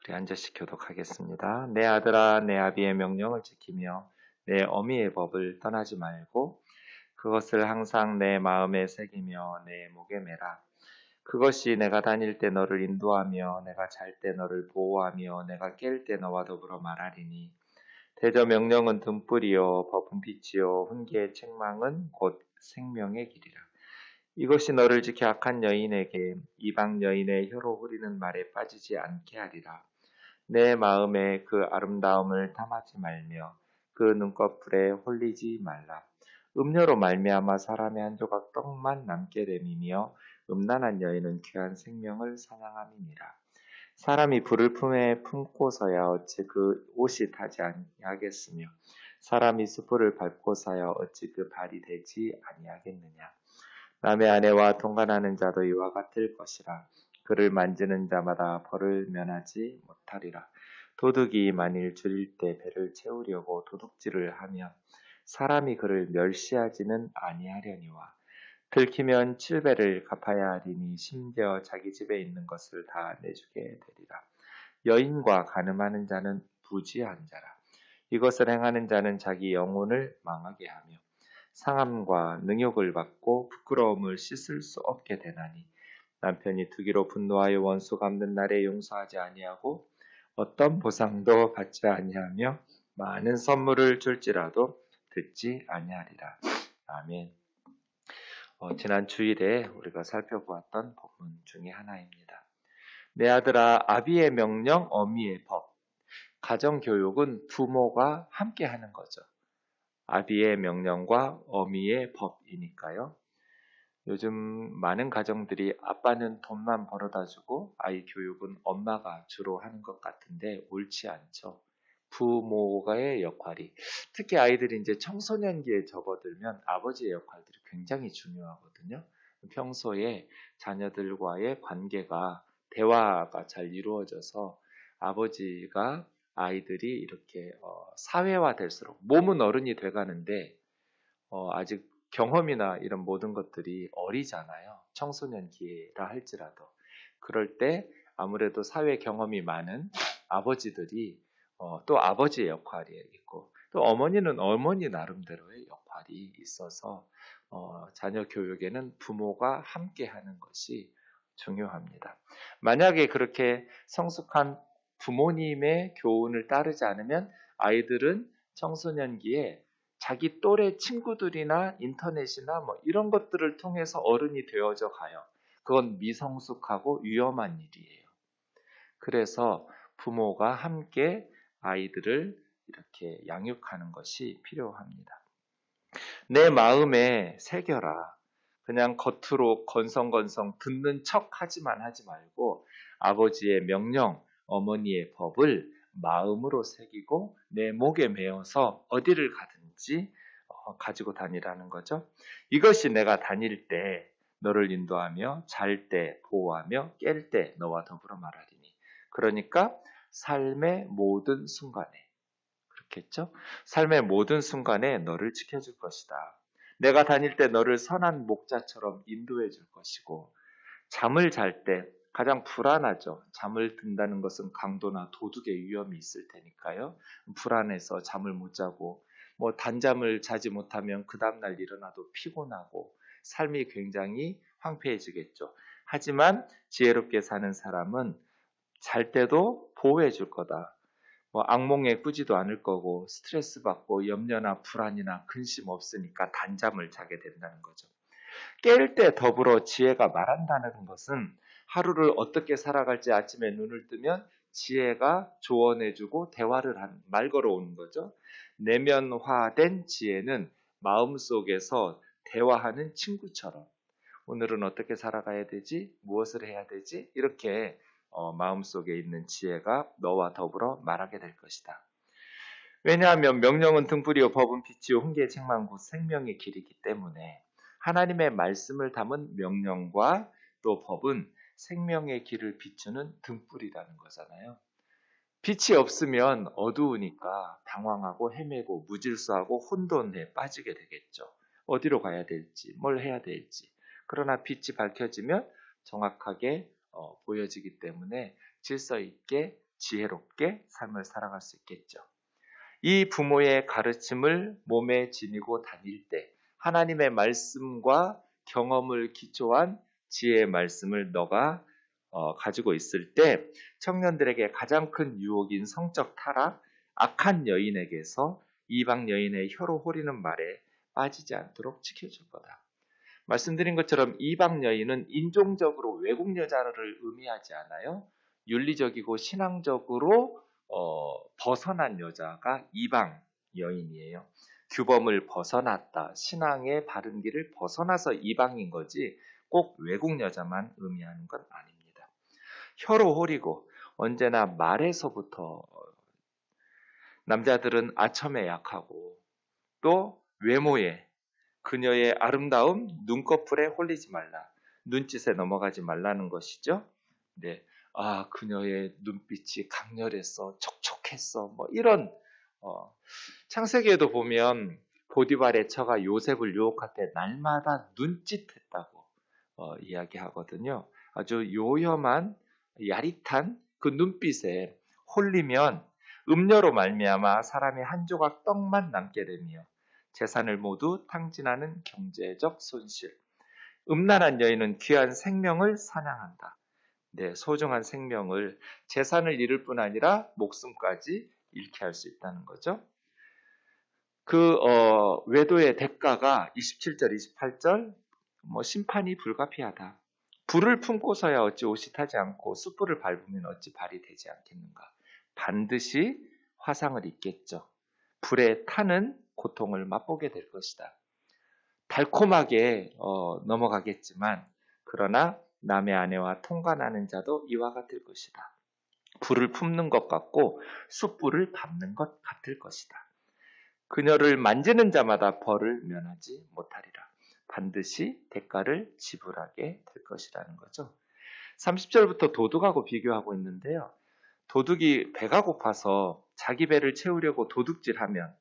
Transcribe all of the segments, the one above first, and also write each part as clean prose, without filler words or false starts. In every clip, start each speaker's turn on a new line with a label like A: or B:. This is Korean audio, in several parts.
A: 우리 한 절씩 교독하겠습니다. 내 아들아 내 아비의 명령을 지키며 내 어미의 법을 떠나지 말고 그것을 항상 내 마음에 새기며 내 목에 매라. 그것이 내가 다닐 때 너를 인도하며 내가 잘 때 너를 보호하며 내가 깰 때 너와 더불어 말하리니. 대저 명령은 등불이요 법은 빛이요 훈계의 책망은 곧 생명의 길이라. 이것이 너를 지켜 악한 여인에게 이방 여인의 혀로 흐리는 말에 빠지지 않게 하리라. 내 마음에 그 아름다움을 탐하지 말며 그 눈꺼풀에 홀리지 말라. 음료로 말미암아 사람의 한 조각 떡만 남게 됨이며 음란한 여인은 귀한 생명을 사냥함이니라. 사람이 불을 품에 품고서야 어찌 그 옷이 타지 아니하겠으며 사람이 숯불을 밟고서야 어찌 그 발이 되지 아니하겠느냐. 남의 아내와 동간하는 자도 이와 같을 것이라. 그를 만지는 자마다 벌을 면하지 못하리라. 도둑이 만일 줄일 때 배를 채우려고 도둑질을 하면 사람이 그를 멸시하지는 아니하려니와 들키면 7배를 갚아야 하리니 심지어 자기 집에 있는 것을 다 내주게 되리라. 여인과 간음하는 자는 부지한 자라. 이것을 행하는 자는 자기 영혼을 망하게 하며 상함과 능욕을 받고 부끄러움을 씻을 수 없게 되나니. 남편이 투기로 분노하여 원수 갚는 날에 용서하지 아니하고 어떤 보상도 받지 아니하며 많은 선물을 줄지라도 듣지 아니하리라. 아멘. 지난 주일에 우리가 살펴보았던 부분 중에 하나입니다. 내 아들아 아비의 명령 어미의 법. 가정교육은 부모가 함께 하는 거죠. 아비의 명령과 어미의 법이니까요. 요즘 많은 가정들이 아빠는 돈만 벌어다 주고 아이 교육은 엄마가 주로 하는 것 같은데 옳지 않죠. 부모가의 역할이, 특히 아이들이 이제 청소년기에 접어들면 아버지의 역할들이 굉장히 중요하거든요. 평소에 자녀들과의 관계가, 대화가 잘 이루어져서 아버지가 아이들이 이렇게 사회화 될수록 몸은 어른이 돼가는데 아직 경험이나 이런 모든 것들이 어리잖아요. 청소년기라 할지라도. 그럴 때 아무래도 사회 경험이 많은 아버지들이 또 아버지의 역할이 있고 또 어머니는 어머니 나름대로의 역할이 있어서 자녀 교육에는 부모가 함께 하는 것이 중요합니다. 만약에 그렇게 성숙한 부모님의 교훈을 따르지 않으면 아이들은 청소년기에 자기 또래 친구들이나 인터넷이나 뭐 이런 것들을 통해서 어른이 되어져 가요. 그건 미성숙하고 위험한 일이에요. 그래서 부모가 함께 아이들을 이렇게 양육하는 것이 필요합니다. 내 마음에 새겨라. 그냥 겉으로 건성건성 듣는 척 하지만 하지 말고 아버지의 명령, 어머니의 법을 마음으로 새기고 내 목에 메어서 어디를 가든지 가지고 다니라는 거죠. 이것이 내가 다닐 때 너를 인도하며 잘 때 보호하며 깰 때 너와 더불어 말하리니. 그러니까 삶의 모든 순간에, 그렇겠죠? 삶의 모든 순간에 너를 지켜줄 것이다. 내가 다닐 때 너를 선한 목자처럼 인도해 줄 것이고, 잠을 잘 때 가장 불안하죠. 잠을 든다는 것은 강도나 도둑의 위험이 있을 테니까요. 불안해서 잠을 못 자고 단잠을 자지 못하면 그 다음날 일어나도 피곤하고 삶이 굉장히 황폐해지겠죠. 하지만 지혜롭게 사는 사람은 잘 때도 보호해 줄 거다. 악몽에 꾸지도 않을 거고 스트레스 받고 염려나 불안이나 근심 없으니까 단잠을 자게 된다는 거죠. 깰 때 더불어 지혜가 말한다는 것은 하루를 어떻게 살아갈지 아침에 눈을 뜨면 지혜가 조언해주고 대화를 말 걸어오는 거죠. 내면화된 지혜는 마음속에서 대화하는 친구처럼 오늘은 어떻게 살아가야 되지? 무엇을 해야 되지? 이렇게 마음속에 있는 지혜가 너와 더불어 말하게 될 것이다. 왜냐하면 명령은 등불이요 법은 빛이요 훈계의 책망 곧 생명의 길이기 때문에 하나님의 말씀을 담은 명령과 또 법은 생명의 길을 비추는 등불이라는 거잖아요. 빛이 없으면 어두우니까 당황하고 헤매고 무질서하고 혼돈에 빠지게 되겠죠. 어디로 가야 될지, 뭘 해야 될지. 그러나 빛이 밝혀지면 정확하게 보여지기 때문에 질서 있게 지혜롭게 삶을 살아갈 수 있겠죠. 이 부모의 가르침을 몸에 지니고 다닐 때 하나님의 말씀과 경험을 기초한 지혜의 말씀을 너가 가지고 있을 때 청년들에게 가장 큰 유혹인 성적 타락, 악한 여인에게서 이방 여인의 혀로 호리는 말에 빠지지 않도록 지켜줄 거다. 말씀드린 것처럼 이방 여인은 인종적으로 외국 여자를 의미하지 않아요. 윤리적이고 신앙적으로 벗어난 여자가 이방 여인이에요. 규범을 벗어났다. 신앙의 바른 길을 벗어나서 이방인 거지 꼭 외국 여자만 의미하는 건 아닙니다. 혀로 호리고 언제나 말에서부터 남자들은 아첨에 약하고 또 외모에 그녀의 아름다움, 눈꺼풀에 홀리지 말라. 눈짓에 넘어가지 말라는 것이죠. 네. 그녀의 눈빛이 강렬했어, 촉촉했어, 뭐 이런 창세기에도 보면 보디발의 처가 요셉을 유혹할 때 날마다 눈짓했다고 이야기하거든요. 아주 요염한 야릿한 그 눈빛에 홀리면 음녀로 말미암아 사람이 한 조각 떡만 남게 되며 재산을 모두 탕진하는 경제적 손실. 음란한 여인은 귀한 생명을 사냥한다. 네, 소중한 생명을 재산을 잃을 뿐 아니라 목숨까지 잃게 할 수 있다는 거죠. 외도의 대가가 27절, 28절 심판이 불가피하다. 불을 품고서야 어찌 옷이 타지 않고 숯불을 밟으면 어찌 발이 되지 않겠는가. 반드시 화상을 입겠죠. 불에 타는 고통을 맛보게 될 것이다. 달콤하게 넘어가겠지만 그러나 남의 아내와 통관하는 자도 이와 같을 것이다. 불을 품는 것 같고 숯불을 밟는 것 같을 것이다. 그녀를 만지는 자마다 벌을 면하지 못하리라. 반드시 대가를 지불하게 될 것이라는 거죠. 30절부터 도둑하고 비교하고 있는데요. 도둑이 배가 고파서 자기 배를 채우려고 도둑질하면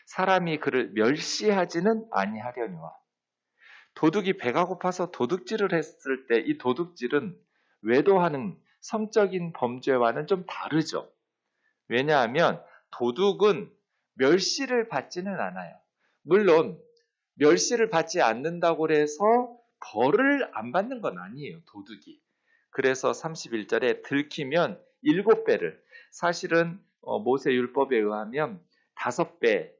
A: 사람이 그를 멸시하지는 아니하려니와. 도둑이 배가 고파서 도둑질을 했을 때 이 도둑질은 외도하는 성적인 범죄와는 좀 다르죠. 왜냐하면 도둑은 멸시를 받지는 않아요. 물론 멸시를 받지 않는다고 해서 벌을 안 받는 건 아니에요. 도둑이. 그래서 31절에 들키면 7배를, 사실은 모세 율법에 의하면 5배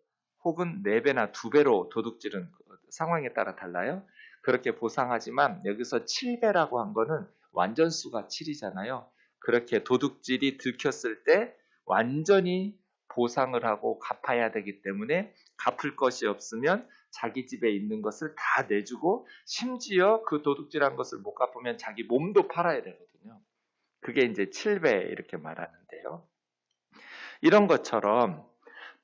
A: 혹은 4배나 2배로 도둑질은 상황에 따라 달라요. 그렇게 보상하지만 여기서 7배라고 한 거는 완전수가 7이잖아요. 그렇게 도둑질이 들켰을 때 완전히 보상을 하고 갚아야 되기 때문에 갚을 것이 없으면 자기 집에 있는 것을 다 내주고 심지어 그 도둑질한 것을 못 갚으면 자기 몸도 팔아야 되거든요. 그게 이제 7배 이렇게 말하는데요. 이런 것처럼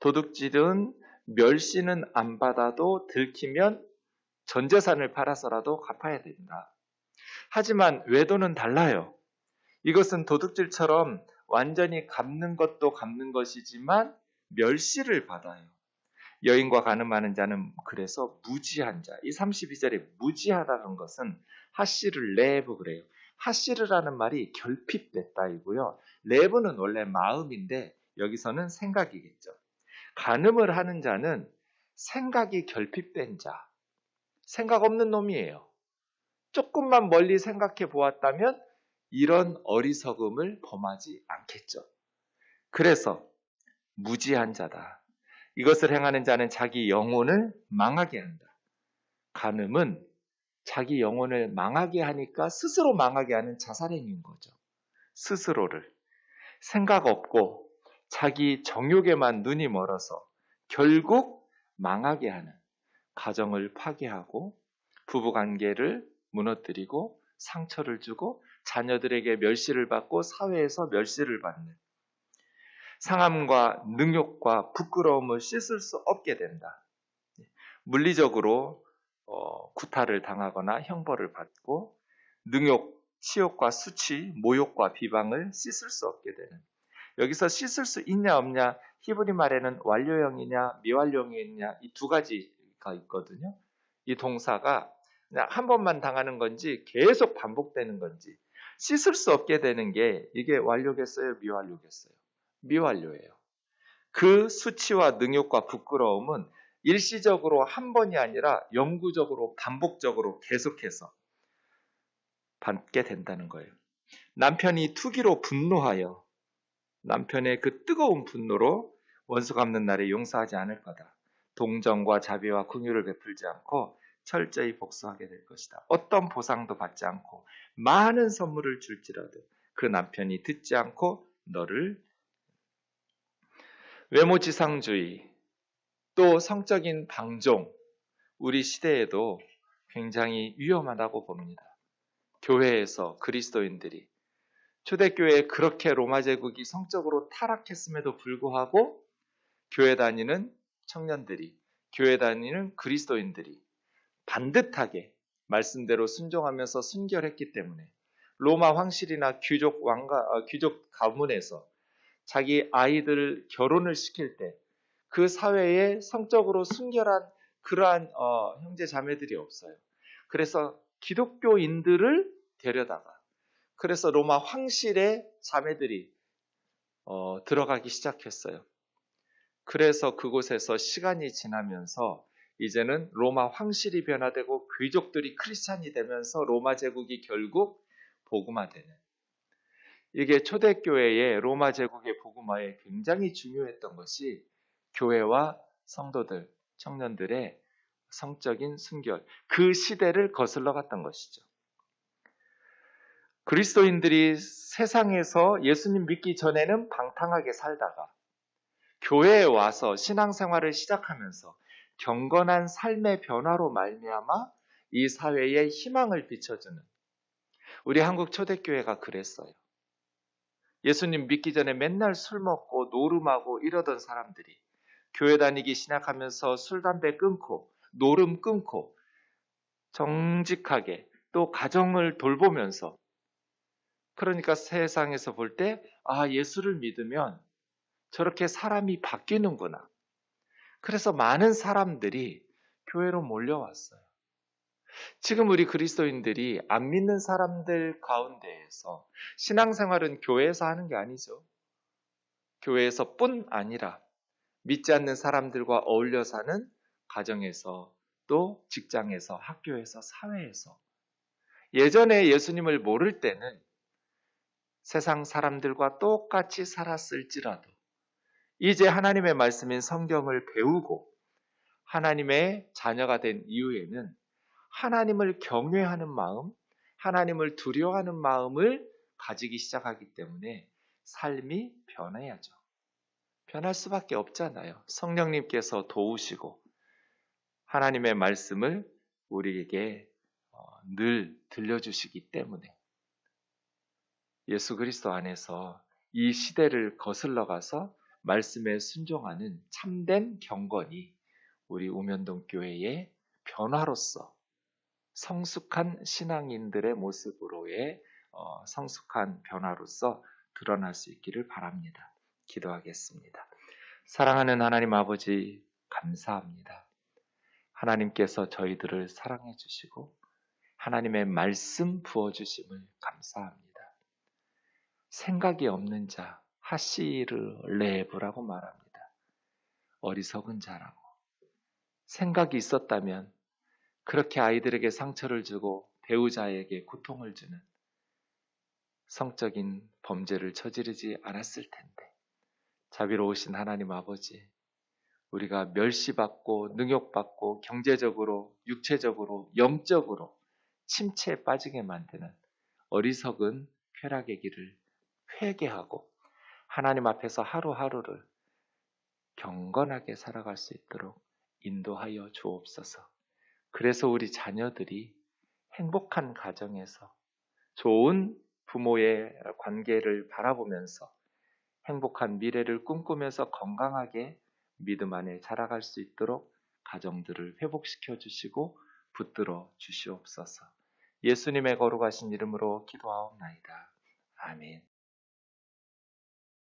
A: 도둑질은 멸시는 안 받아도 들키면 전 재산을 팔아서라도 갚아야 된다. 하지만 외도는 달라요. 이것은 도둑질처럼 완전히 갚는 것도 갚는 것이지만 멸시를 받아요. 여인과 간음하는 자는 그래서 무지한 자. 이 32절에 무지하다는 것은 하시를 레브 그래요. 하시르라는 말이 결핍됐다이고요. 레브는 원래 마음인데 여기서는 생각이겠죠. 간음을 하는 자는 생각이 결핍된 자. 생각 없는 놈이에요. 조금만 멀리 생각해 보았다면 이런 어리석음을 범하지 않겠죠. 그래서 무지한 자다. 이것을 행하는 자는 자기 영혼을 망하게 한다. 간음은 자기 영혼을 망하게 하니까 스스로 망하게 하는 자살행위인 거죠. 스스로를. 생각 없고 자기 정욕에만 눈이 멀어서 결국 망하게 하는, 가정을 파괴하고 부부관계를 무너뜨리고 상처를 주고 자녀들에게 멸시를 받고 사회에서 멸시를 받는, 상함과 능욕과 부끄러움을 씻을 수 없게 된다. 물리적으로 구타를 당하거나 형벌을 받고 능욕, 치욕과 수치, 모욕과 비방을 씻을 수 없게 되는. 여기서 씻을 수 있냐 없냐, 히브리 말에는 완료형이냐 미완료형이냐 이 두 가지가 있거든요. 이 동사가 그냥 한 번만 당하는 건지 계속 반복되는 건지, 씻을 수 없게 되는 게 이게 완료겠어요? 미완료겠어요? 미완료예요. 그 수치와 능욕과 부끄러움은 일시적으로 한 번이 아니라 영구적으로 반복적으로 계속해서 받게 된다는 거예요. 남편이 투기로 분노하여 남편의 그 뜨거운 분노로 원수 갚는 날에 용서하지 않을 거다. 동정과 자비와 긍휼을 베풀지 않고 철저히 복수하게 될 것이다. 어떤 보상도 받지 않고 많은 선물을 줄지라도 그 남편이 듣지 않고 너를 외모지상주의 또 성적인 방종 우리 시대에도 굉장히 위험하다고 봅니다. 교회에서 그리스도인들이 초대교회에 그렇게 로마 제국이 성적으로 타락했음에도 불구하고 교회 다니는 청년들이, 교회 다니는 그리스도인들이 반듯하게 말씀대로 순종하면서 순결했기 때문에 로마 황실이나 귀족 가문에서 자기 아이들 결혼을 시킬 때 그 사회에 성적으로 순결한 그러한 형제 자매들이 없어요. 그래서 기독교인들을 데려다가 그래서 로마 황실의 자매들이 들어가기 시작했어요. 그래서 그곳에서 시간이 지나면서 이제는 로마 황실이 변화되고 귀족들이 크리스찬이 되면서 로마 제국이 결국 복음화되는 이게 초대교회의 로마 제국의 복음화에 굉장히 중요했던 것이 교회와 성도들, 청년들의 성적인 순결, 그 시대를 거슬러 갔던 것이죠. 그리스도인들이 세상에서 예수님 믿기 전에는 방탕하게 살다가 교회에 와서 신앙생활을 시작하면서 경건한 삶의 변화로 말미암아 이 사회에 희망을 비춰주는 우리 한국 초대교회가 그랬어요. 예수님 믿기 전에 맨날 술 먹고 노름하고 이러던 사람들이 교회 다니기 시작하면서 술, 담배 끊고 노름 끊고 정직하게 또 가정을 돌보면서 그러니까 세상에서 볼 때 예수를 믿으면 저렇게 사람이 바뀌는구나. 그래서 많은 사람들이 교회로 몰려왔어요. 지금 우리 그리스도인들이 안 믿는 사람들 가운데에서 신앙생활은 교회에서 하는 게 아니죠. 교회에서뿐 아니라 믿지 않는 사람들과 어울려 사는 가정에서 또 직장에서 학교에서 사회에서 예전에 예수님을 모를 때는 세상 사람들과 똑같이 살았을지라도 이제 하나님의 말씀인 성경을 배우고 하나님의 자녀가 된 이후에는 하나님을 경외하는 마음, 하나님을 두려워하는 마음을 가지기 시작하기 때문에 삶이 변해야죠. 변할 수밖에 없잖아요. 성령님께서 도우시고 하나님의 말씀을 우리에게 늘 들려주시기 때문에 예수 그리스도 안에서 이 시대를 거슬러 가서 말씀에 순종하는 참된 경건이 우리 우면동 교회의 변화로서 성숙한 신앙인들의 모습으로의 성숙한 변화로서 드러날 수 있기를 바랍니다. 기도하겠습니다. 사랑하는 하나님 아버지 감사합니다. 하나님께서 저희들을 사랑해 주시고 하나님의 말씀 부어주심을 감사합니다. 생각이 없는 자 하시르 레브라고 말합니다. 어리석은 자라고. 생각이 있었다면 그렇게 아이들에게 상처를 주고 배우자에게 고통을 주는 성적인 범죄를 저지르지 않았을 텐데 자비로우신 하나님 아버지 우리가 멸시받고 능욕받고 경제적으로 육체적으로 영적으로 침체에 빠지게 만드는 어리석은 쾌락의 길을 회개하고 하나님 앞에서 하루하루를 경건하게 살아갈 수 있도록 인도하여 주옵소서. 그래서 우리 자녀들이 행복한 가정에서 좋은 부모의 관계를 바라보면서 행복한 미래를 꿈꾸면서 건강하게 믿음 안에 자라갈 수 있도록 가정들을 회복시켜 주시고 붙들어 주시옵소서. 예수님의 거룩하신 이름으로 기도하옵나이다. 아멘.